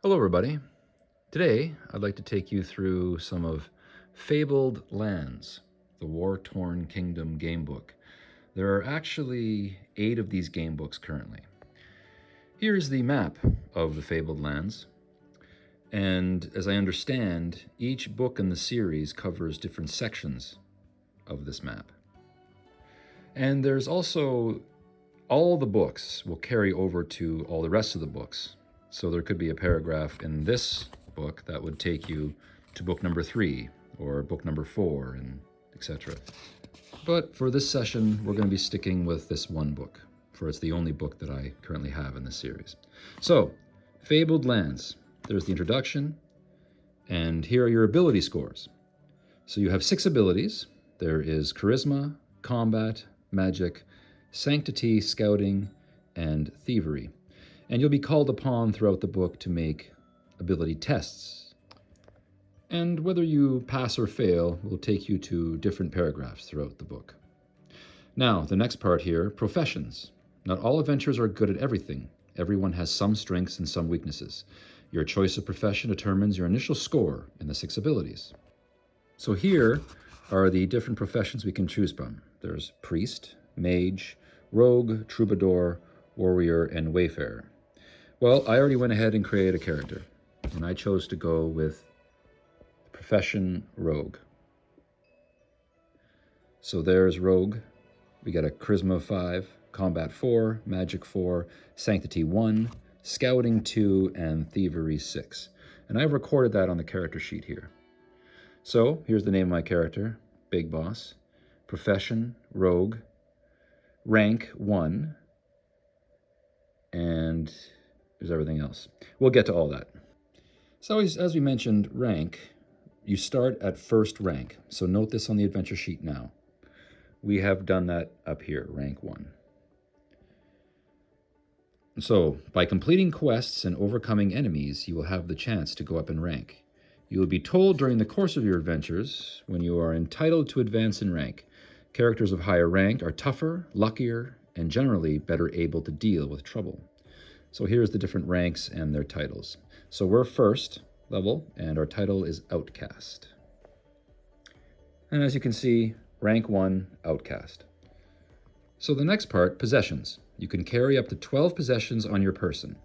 Hello everybody. Today I'd like to take you through some of Fabled Lands, the War-Torn Kingdom gamebook. There are actually 8 of these gamebooks currently. Here's the map of the Fabled Lands, and as I understand, each book in the series covers different sections of this map. And there's also all the books will carry over to all the rest of the books. So there could be a paragraph in this book that would take you to book number 3 or book number 4 and etc. But for this session, we're going to be sticking with this one book, for it's the only book that I currently have in this series. So, Fabled Lands. There's the introduction, and here are your ability scores. So you have 6 abilities. There is Charisma, Combat, Magic, Sanctity, Scouting, and Thievery. And you'll be called upon throughout the book to make ability tests. And whether you pass or fail will take you to different paragraphs throughout the book. Now, the next part here, professions. Not all adventurers are good at everything. Everyone has some strengths and some weaknesses. Your choice of profession determines your initial score in the 6 abilities. So here are the different professions we can choose from. There's Priest, Mage, Rogue, Troubadour, Warrior, and Wayfarer. Well, I already went ahead and created a character, and I chose to go with profession Rogue. So there's Rogue. We got a Charisma of 5, Combat 4, Magic 4, Sanctity 1, Scouting 2, and Thievery 6. And I've recorded that on the character sheet here. So here's the name of my character, Big Boss. Profession, Rogue. Rank 1. And there's everything else. We'll get to all that. So as we mentioned, rank, you start at first rank. So note this on the adventure sheet now. We have done that up here, rank 1. So by completing quests and overcoming enemies, you will have the chance to go up in rank. You will be told during the course of your adventures when you are entitled to advance in rank. Characters of higher rank are tougher, luckier, and generally better able to deal with trouble. So here's the different ranks and their titles. So we're first level, and our title is Outcast. And as you can see, rank 1, Outcast. So the next part, possessions. You can carry up to 12 possessions on your person.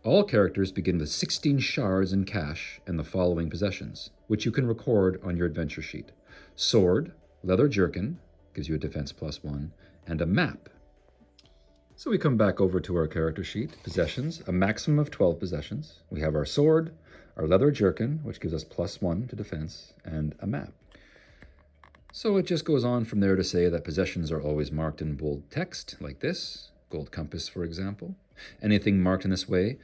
All characters begin with 16 shards in cash and the following possessions, which you can record on your adventure sheet. Sword, leather jerkin, gives you a defense +1, and a map. So we come back over to our character sheet, possessions, a maximum of 12 possessions. We have our sword, our leather jerkin, which gives us +1 to defense, and a map. So it just goes on from there to say that possessions are always marked in bold text, like this, gold compass, for example. Anything marked in this way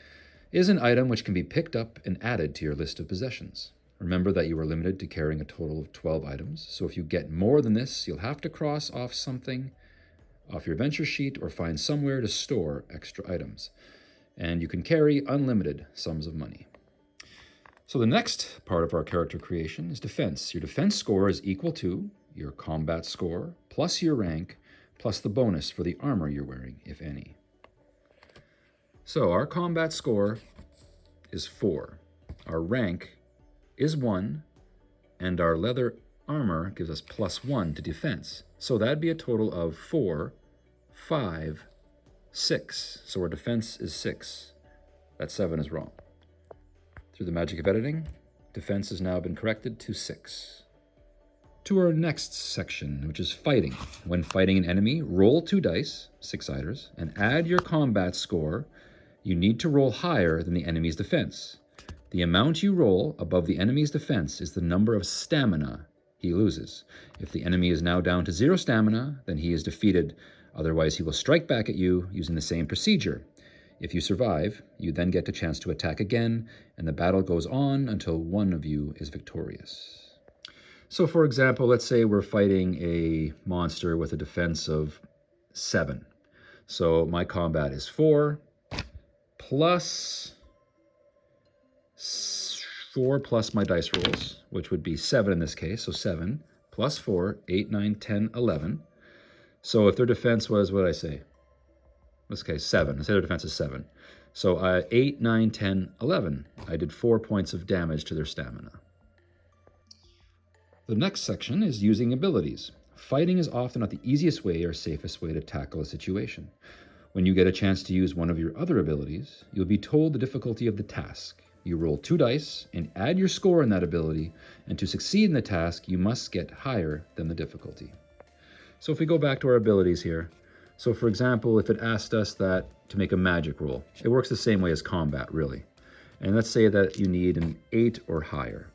is an item which can be picked up and added to your list of possessions. Remember that you are limited to carrying a total of 12 items, so if you get more than this, you'll have to cross off something off your adventure sheet or find somewhere to store extra items. And you can carry unlimited sums of money. So the next part of our character creation is defense. Your defense score is equal to your combat score plus your rank plus the bonus for the armor you're wearing, if any. So our combat score is 4. Our rank is 1, and our leather armor gives us +1 to defense. So that'd be a total of 4, 5, 6. So our defense is 6. That 7 is wrong. Through the magic of editing, defense has now been corrected to 6. To our next section, which is fighting. When fighting an enemy, roll 2 dice, 6-siders, and add your combat score. You need to roll higher than the enemy's defense. The amount you roll above the enemy's defense is the number of stamina he loses. If the enemy is now down to 0 stamina, then he is defeated. Otherwise, he will strike back at you using the same procedure. If you survive, you then get the chance to attack again, and the battle goes on until one of you is victorious. So for example, let's say we're fighting a monster with a defense of 7. So my combat is 4 plus 4 plus my dice rolls, which would be 7 in this case. So 7 plus 4, 8, 9, 10, 11. So if their defense was, what did I say? this case 7. Let's say their defense is 7. So 8, 9, 10, 11. I did 4 points of damage to their stamina. The next section is using abilities. Fighting is often not the easiest way or safest way to tackle a situation. When you get a chance to use one of your other abilities, you'll be told the difficulty of the task. You roll 2 dice and add your score in that ability, and to succeed in the task, you must get higher than the difficulty. So if we go back to our abilities here, so for example, if it asked us that to make a magic roll, it works the same way as combat, really. And let's say that you need an 8 or higher.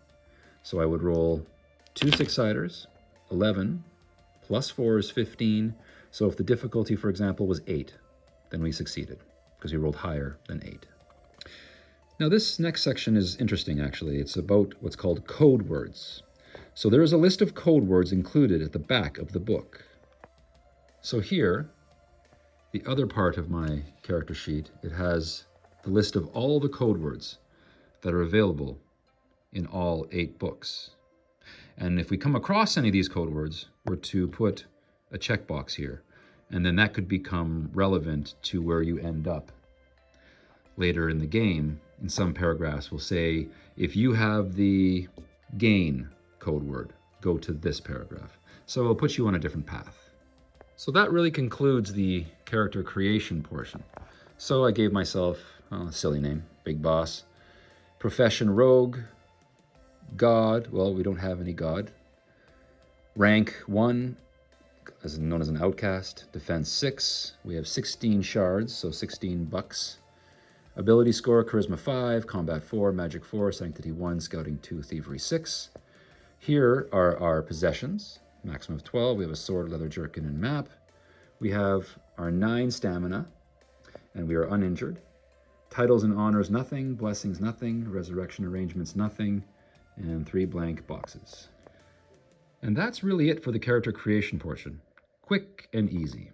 So I would roll 2 6-siders, 11, plus 4 is 15. So if the difficulty, for example, was 8, then we succeeded because we rolled higher than 8. Now this next section is interesting, actually. It's about what's called code words. So there is a list of code words included at the back of the book. So here, the other part of my character sheet, it has the list of all the code words that are available in all 8 books. And if we come across any of these code words, we're to put a checkbox here, and then that could become relevant to where you end up later in the game. In some paragraphs will say, if you have the gain code word, go to this paragraph. So it'll put you on a different path. So that really concludes the character creation portion. So I gave myself a silly name, Big Boss. Profession Rogue. God, well, we don't have any God. Rank 1, as known as an outcast. Defense 6. We have 16 shards, so 16 bucks. Ability score, Charisma 5, Combat 4, Magic 4, Sanctity 1, Scouting 2, Thievery 6. Here are our possessions. Maximum of 12. We have a sword, leather jerkin, and map. We have our 9 stamina, and we are uninjured. Titles and honors, nothing. Blessings, nothing. Resurrection arrangements, nothing. And 3 blank boxes. And that's really it for the character creation portion. Quick and easy.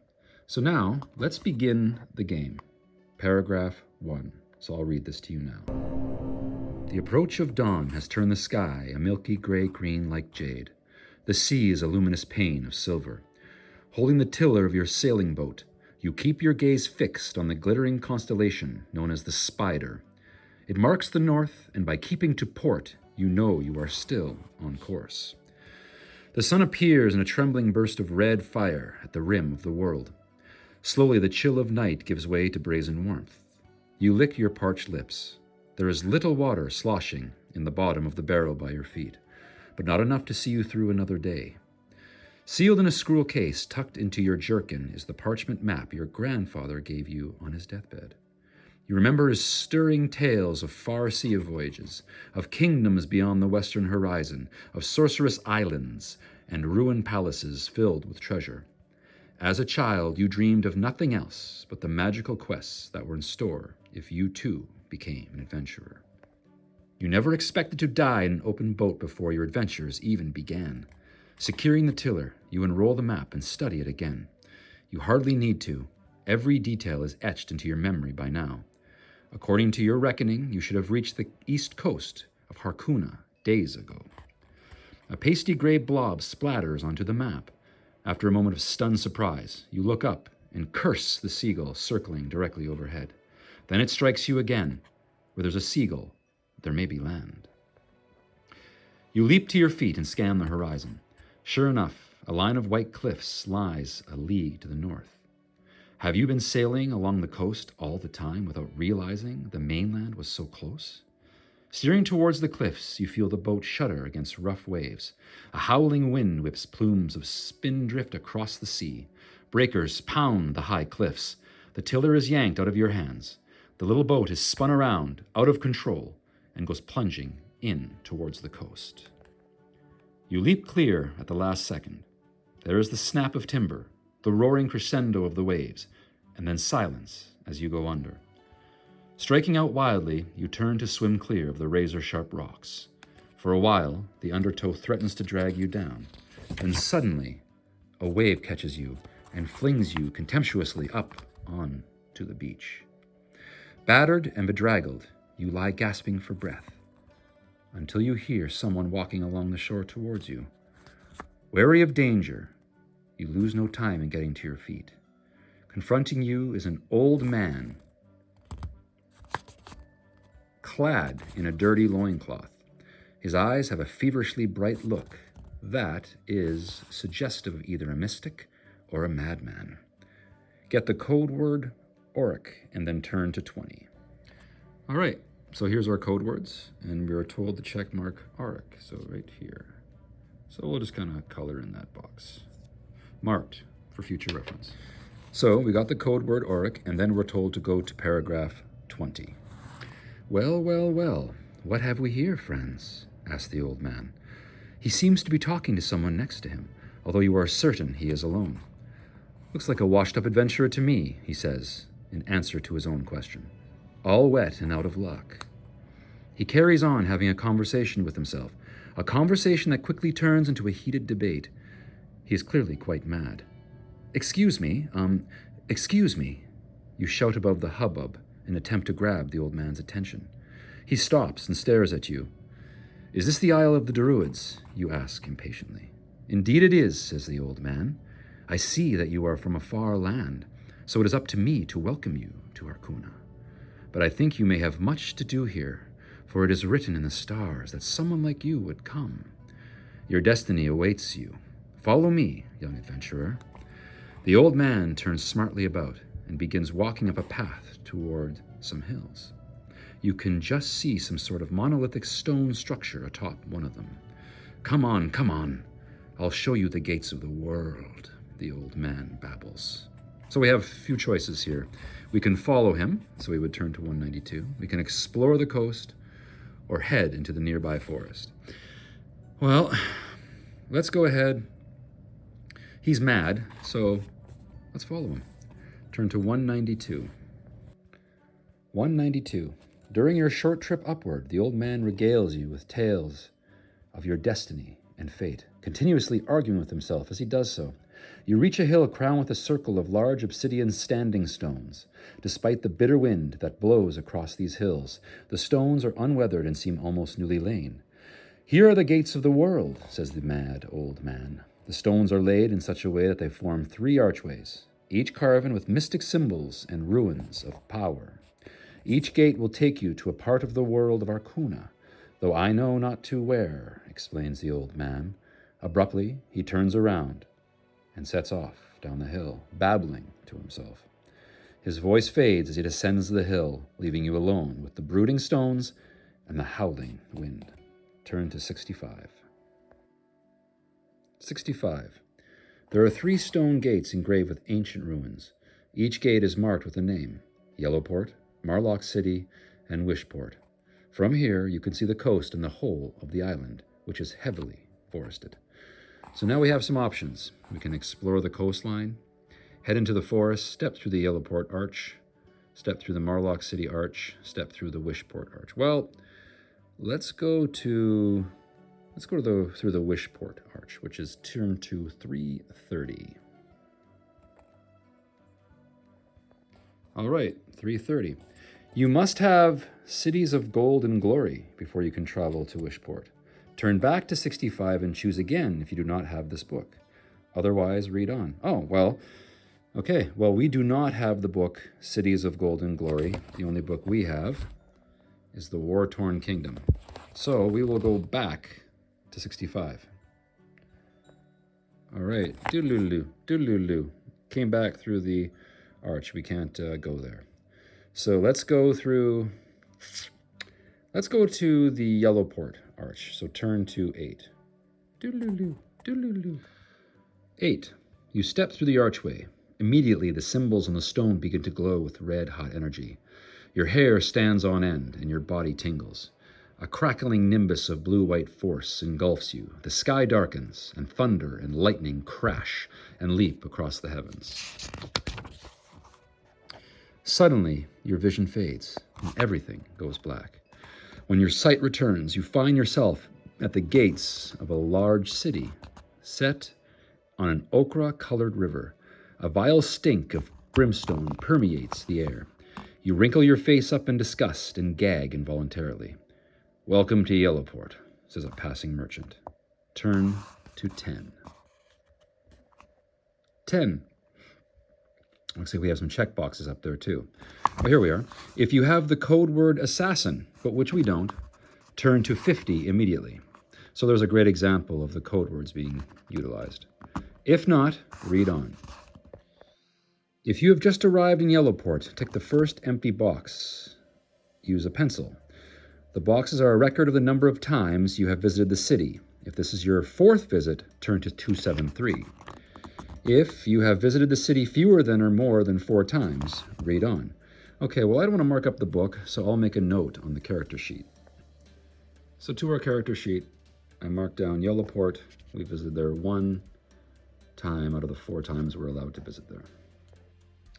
So now, let's begin the game. Paragraph 1. So I'll read this to you now. The approach of dawn has turned the sky a milky gray-green like jade. The sea is a luminous pane of silver. Holding the tiller of your sailing boat, you keep your gaze fixed on the glittering constellation known as the Spider. It marks the north, and by keeping to port, you know you are still on course. The sun appears in a trembling burst of red fire at the rim of the world. Slowly the chill of night gives way to brazen warmth. You lick your parched lips. There is little water sloshing in the bottom of the barrel by your feet, but not enough to see you through another day. Sealed in a scroll case tucked into your jerkin is the parchment map your grandfather gave you on his deathbed. You remember his stirring tales of far sea voyages, of kingdoms beyond the western horizon, of sorcerous islands and ruined palaces filled with treasure. As a child, you dreamed of nothing else but the magical quests that were in store if you too became an adventurer. You never expected to die in an open boat before your adventures even began. Securing the tiller, you unroll the map and study it again. You hardly need to. Every detail is etched into your memory by now. According to your reckoning, you should have reached the east coast of Harkuna days ago. A pasty gray blob splatters onto the map. After a moment of stunned surprise, you look up and curse the seagull circling directly overhead. Then it strikes you again. Where there's a seagull, there may be land. You leap to your feet and scan the horizon. Sure enough, a line of white cliffs lies a league to the north. Have you been sailing along the coast all the time without realizing the mainland was so close? Steering towards the cliffs, you feel the boat shudder against rough waves. A howling wind whips plumes of spindrift across the sea. Breakers pound the high cliffs. The tiller is yanked out of your hands. The little boat is spun around, out of control, and goes plunging in towards the coast. You leap clear at the last second. There is the snap of timber, the roaring crescendo of the waves, and then silence as you go under. Striking out wildly, you turn to swim clear of the razor-sharp rocks. For a while, the undertow threatens to drag you down. Then suddenly, a wave catches you and flings you contemptuously up on to the beach. Battered and bedraggled, you lie gasping for breath, until you hear someone walking along the shore towards you. Wary of danger, you lose no time in getting to your feet. Confronting you is an old man, clad in a dirty loincloth. His eyes have a feverishly bright look. That is suggestive of either a mystic or a madman. Get the code word Auric and then turn to 20. All right, so here's our code words, and we are told to check mark Auric, so right here. So we'll just kind of color in that box. Marked for future reference. So we got the code word Auric, and then we're told to go to paragraph 20. Well, well, well, what have we here, friends? Asked the old man. He seems to be talking to someone next to him, although you are certain he is alone. Looks like a washed-up adventurer to me, he says, in answer to his own question. All wet and out of luck. He carries on having a conversation with himself, a conversation that quickly turns into a heated debate. He is clearly quite mad. Excuse me, you shout above the hubbub in an attempt to grab the old man's attention. He stops and stares at you. Is this the Isle of the Druids? You ask impatiently. Indeed it is, says the old man. I see that you are from a far land, so it is up to me to welcome you to Arcuna. But I think you may have much to do here, for it is written in the stars that someone like you would come. Your destiny awaits you. Follow me, young adventurer. The old man turns smartly about and begins walking up a path toward some hills. You can just see some sort of monolithic stone structure atop one of them. Come on, come on. I'll show you the gates of the world, the old man babbles. So we have a few choices here. We can follow him, so we would turn to 192. We can explore the coast or head into the nearby forest. Well, let's go ahead. He's mad, so let's follow him. Turn to 192. 192. During your short trip upward, the old man regales you with tales of your destiny and fate, continuously arguing with himself as he does so. You reach a hill crowned with a circle of large obsidian standing stones. Despite the bitter wind that blows across these hills, the stones are unweathered and seem almost newly lain. Here are the gates of the world, says the mad old man. The stones are laid in such a way that they form 3 archways, each carven with mystic symbols and ruins of power. Each gate will take you to a part of the world of Arcuna, though I know not to where, explains the old man. Abruptly, he turns around and sets off down the hill, babbling to himself. His voice fades as he descends the hill, leaving you alone with the brooding stones and the howling wind. Turn to 65. 65. There are 3 stone gates engraved with ancient ruins. Each gate is marked with a name: Yellowport, Marlock City, and Wishport. From here, you can see the coast and the whole of the island, which is heavily forested. So now we have some options. We can explore the coastline, head into the forest, step through the Yellowport Arch, step through the Marlock City Arch, step through the Wishport Arch. Well, let's go through the Wishport Arch, which is turn to 330. All right, 330. You must have Cities of Gold and Glory before you can travel to Wishport. Turn back to 65 and choose again if you do not have this book. Otherwise, read on. Oh, well, okay. Well, we do not have the book Cities of Gold and Glory. The only book we have is The War-Torn Kingdom. So we will go back to 65. All right. Doodaloo, doodaloo. Came back through the arch. We can't go there. So let's go to the Yellowport Arch. So turn to 8. Doodaloo, doodaloo. 8. You step through the archway. Immediately, the symbols on the stone begin to glow with red-hot energy. Your hair stands on end and your body tingles. A crackling nimbus of blue-white force engulfs you. The sky darkens, and thunder and lightning crash and leap across the heavens. Suddenly, your vision fades, and everything goes black. When your sight returns, you find yourself at the gates of a large city, set on an ochre-colored river. A vile stink of brimstone permeates the air. You wrinkle your face up in disgust and gag involuntarily. Welcome to Yellowport, says a passing merchant. Turn to 10. 10. Looks like we have some check boxes up there too. Well, here we are. If you have the code word assassin, but which we don't, turn to 50 immediately. So there's a great example of the code words being utilized. If not, read on. If you have just arrived in Yellowport, tick the first empty box. Use a pencil. The boxes are a record of the number of times you have visited the city. If this is your 4th visit, turn to 273. If you have visited the city fewer than or more than 4 times, read on. Okay, well, I don't want to mark up the book, so I'll make a note on the character sheet. So to our character sheet, I marked down Yellowport. We visited there 1 time out of the 4 times we're allowed to visit there.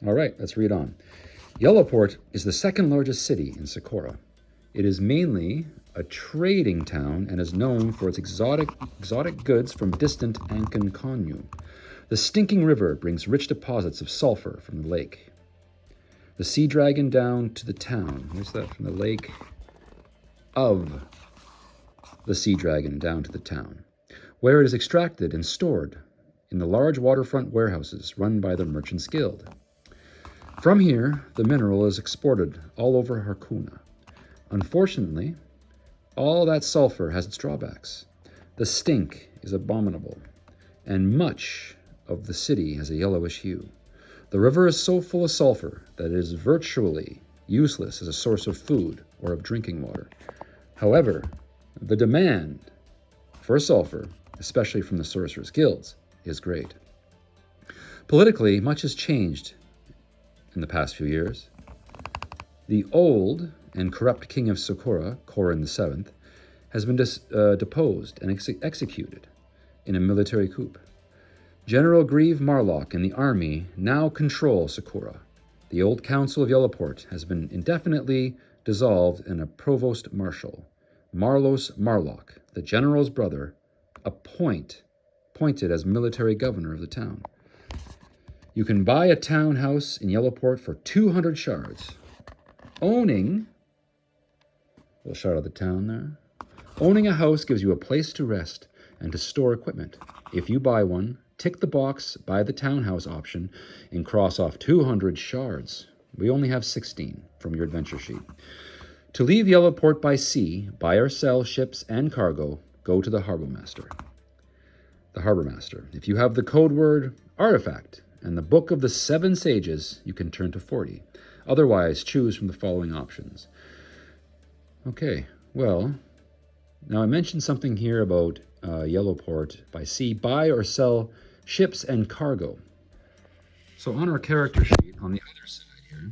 All right, let's read on. Yellowport is the 2nd largest city in Socorro. It is mainly a trading town and is known for its exotic goods from distant Anconconyu. The Stinking River brings rich deposits of sulfur from the lake. The Sea Dragon down to the town. Where's that from the lake? Of the Sea Dragon down to the town, where it is extracted and stored in the large waterfront warehouses run by the Merchants Guild. From here, the mineral is exported all over Harkuna. Unfortunately, all that sulfur has its drawbacks. The stink is abominable, and much of the city has a yellowish hue. The river is so full of sulfur that it is virtually useless as a source of food or of drinking water. However, the demand for sulfur, especially from the sorcerers' guilds, is great. Politically, much has changed in the past few years. The old and corrupt king of Socorro, Corin VII, has been deposed and executed in a military coup. General Grieve Marlock and the army now control Socorro. The old council of Yellowport has been indefinitely dissolved and a provost marshal, Marlos Marlock, the general's brother, appointed as military governor of the town. You can buy a townhouse in Yellowport for 200 shards. Owning, we'll shout out the town there. Owning a house gives you a place to rest and to store equipment. If you buy one, tick the box, buy the townhouse option, and cross off 200 shards. We only have 16 from your adventure sheet. To leave Yellowport by sea, buy or sell ships and cargo, go to the Harbor Master. The Harbor Master. If you have the code word artifact and the Book of the 7 Sages, you can turn to 40. Otherwise, choose from the following options. Okay, well, now I mentioned something here about Yellowport by sea, buy or sell ships and cargo. So on our character sheet, on the other side here,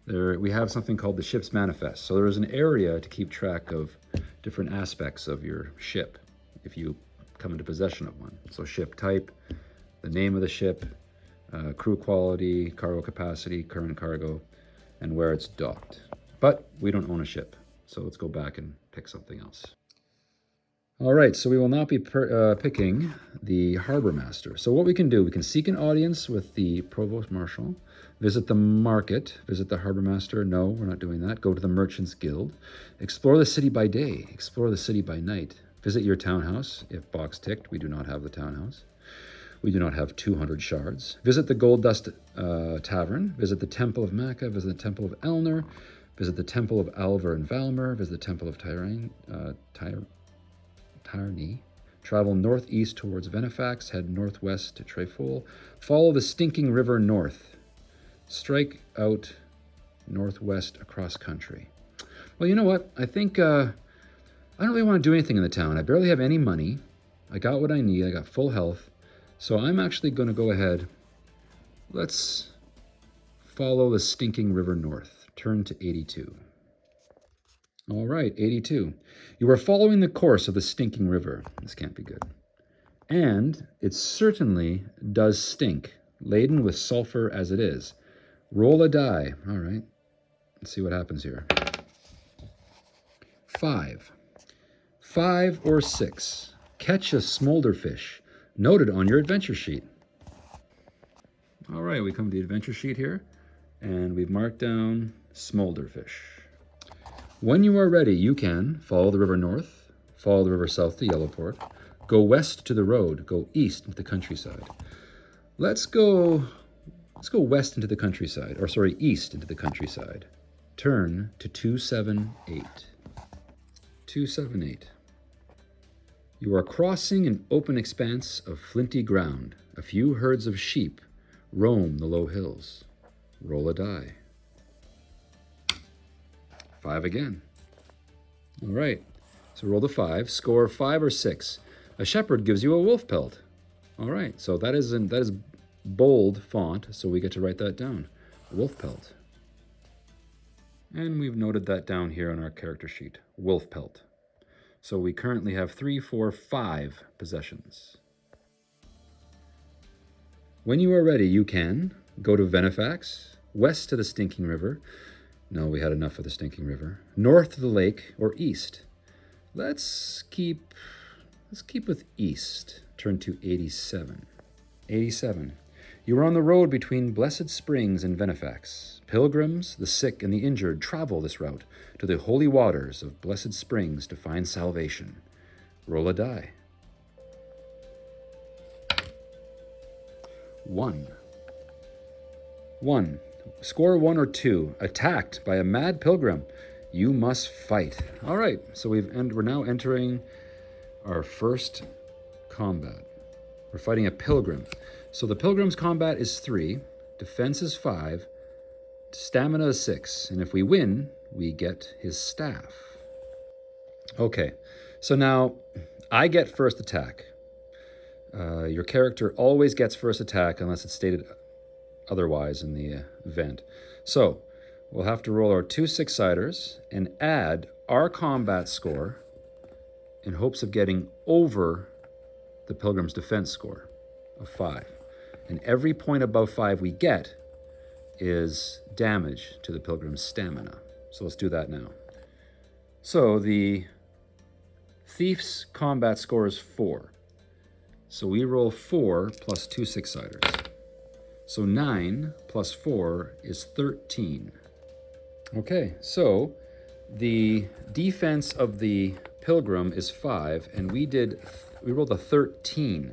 there we have something called the ship's manifest. So there is an area to keep track of different aspects of your ship if you come into possession of one. So ship type, the name of the ship, crew quality, cargo capacity, current cargo, and where it's docked. But we don't own a ship, so let's go back and pick something else. All right, so we will not be picking the Harbor Master. So what we can do, we can seek an audience with the Provost Marshal, visit the market, visit the Harbor Master. No, we're not doing that. Go to the Merchants Guild. Explore the city by day, explore the city by night. Visit your townhouse. If box ticked, we do not have the townhouse. We do not have 200 shards. Visit the Gold Dust Tavern. Visit the Temple of Maca. Visit the Temple of Elner. Visit the Temple of Alver and Valmer. Visit the Temple of Tyranny. Travel northeast towards Venefax. Head northwest to Trefol. Follow the Stinking River north. Strike out northwest across country. Well, you know what? I think I don't really want to do anything in the town. I barely have any money. I got what I need. I got full health. So I'm actually going to go ahead. Let's follow the Stinking River north. Turn to 82. All right, 82. You are following the course of the Stinking River. This can't be good. And it certainly does stink, laden with sulfur as it is. Roll a die. All right, let's see what happens here. 5. 5 or 6. Catch a smolder fish. Noted on your adventure sheet. All right, we come to the adventure sheet here, and we've marked down smolder fish. When you are ready, you can follow the river north, follow the river south to Yellowport, go west to the road, go east into the countryside. Let's go Let's go west into the countryside, or sorry, east into the countryside. Turn to 278. 278. You are crossing an open expanse of flinty ground. A few herds of sheep roam the low hills. Roll a die. 5 again. All right, so roll the 5. Score 5 or 6. A shepherd gives you a wolf pelt. All right, so that is bold font, so we get to write that down. Wolf pelt. And we've noted that down here on our character sheet. Wolf pelt. So we currently have 3, 4, 5 possessions. When you are ready, you can go to Venefax, west to the Stinking River. No, we had enough of the Stinking River. North to the lake, or east. Let's keep with east. Turn to 87. 87. You are on the road between Blessed Springs and Venefax. Pilgrims, the sick, and the injured travel this route to the holy waters of Blessed Springs to find salvation. Roll a die. 1. 1. Score 1 or 2. Attacked by a mad pilgrim. You must fight. All right, so we're now entering our first combat. We're fighting a pilgrim. So the pilgrim's combat is 3, defense is 5, stamina is 6, and if we win, we get his staff. Okay, so now I get first attack. Your character always gets first attack unless it's stated otherwise in the event. So we'll have to roll our 2 6-siders and add our combat score in hopes of getting over the pilgrim's defense score of 5. And every point above 5 we get is damage to the pilgrim's stamina. So let's do that now. So the thief's combat score is 4. So we roll 4 plus 2 6-siders. So 9 plus 4 is 13. Okay, so the defense of the pilgrim is 5, and we rolled a 13.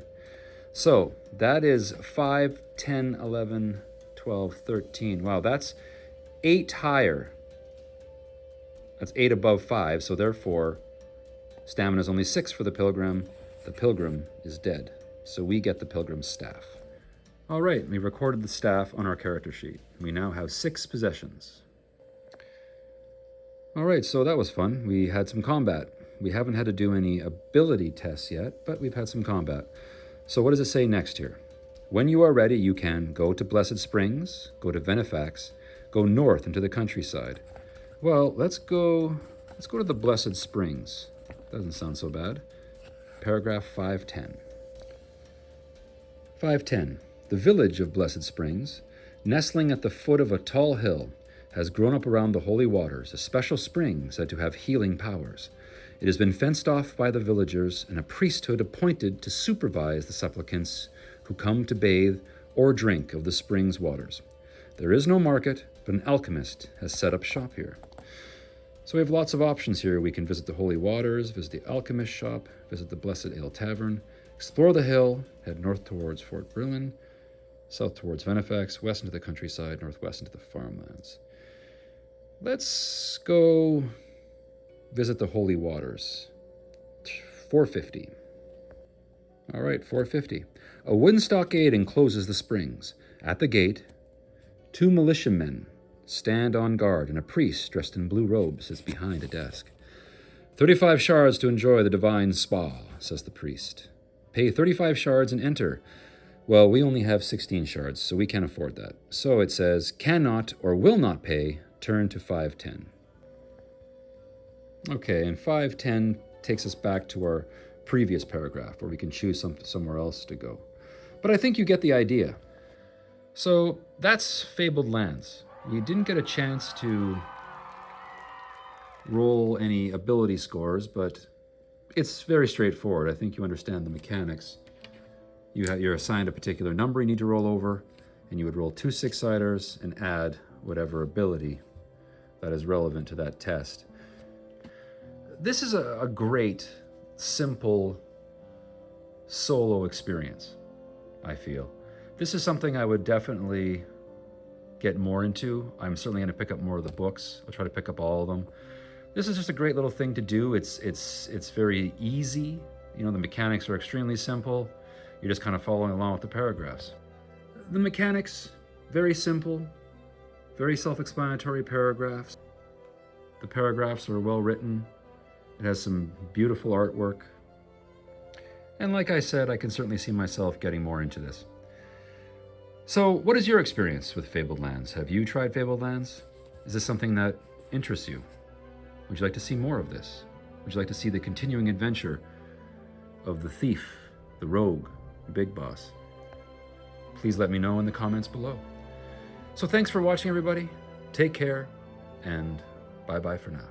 So that is 5, 10, 11, 12, 13. Wow, that's 8 higher. That's 8 above 5, so therefore stamina is only 6 for the pilgrim. The pilgrim is dead, so we get the pilgrim's staff. All right, we recorded the staff on our character sheet. We now have 6 possessions. All right, so that was fun. We had some combat. We haven't had to do any ability tests yet, but we've had some combat. So what does it say next here? When you are ready, you can go to Blessed Springs, go to Venefax, go north into the countryside. Well, let's go to the Blessed Springs. Doesn't sound so bad. Paragraph 510. 510. The village of Blessed Springs, nestling at the foot of a tall hill, has grown up around the holy waters, a special spring said to have healing powers. It has been fenced off by the villagers and a priesthood appointed to supervise the supplicants who come to bathe or drink of the spring's waters. There is no market, but an alchemist has set up shop here. So we have lots of options here. We can visit the holy waters, visit the alchemist shop, visit the Blessed Ale Tavern, explore the hill, head north towards Fort Brillen, south towards Venefax, west into the countryside, northwest into the farmlands. Let's go visit the holy waters. 450. All right, 450. A wooden stockade encloses the springs. At the gate, 2 militiamen stand on guard, and a priest dressed in blue robes is behind a desk. 35 shards to enjoy the divine spa, says the priest. Pay 35 shards and enter. Well, we only have 16 shards, so we can't afford that. So it says, cannot or will not pay, turn to 510. Okay, and 510 takes us back to our previous paragraph, where we can choose somewhere else to go. But I think you get the idea. So that's Fabled Lands. We didn't get a chance to roll any ability scores, but it's very straightforward. I think you understand the mechanics. You're assigned a particular number you need to roll over, and you would roll 2 6-siders and add whatever ability that is relevant to that test. This is a great, simple solo experience, I feel. This is something I would definitely get more into. I'm certainly going to pick up more of the books. I'll try to pick up all of them. This is just a great little thing to do. It's very easy. You know, the mechanics are extremely simple. You're just kind of following along with the paragraphs. The mechanics, very simple, very self-explanatory paragraphs. The paragraphs are well written. It has some beautiful artwork. And like I said, I can certainly see myself getting more into this. So what is your experience with Fabled Lands? Have you tried Fabled Lands? Is this something that interests you? Would you like to see more of this? Would you like to see the continuing adventure of the thief, the rogue, the big boss? Please let me know in the comments below. So thanks for watching, everybody. Take care, and bye-bye for now.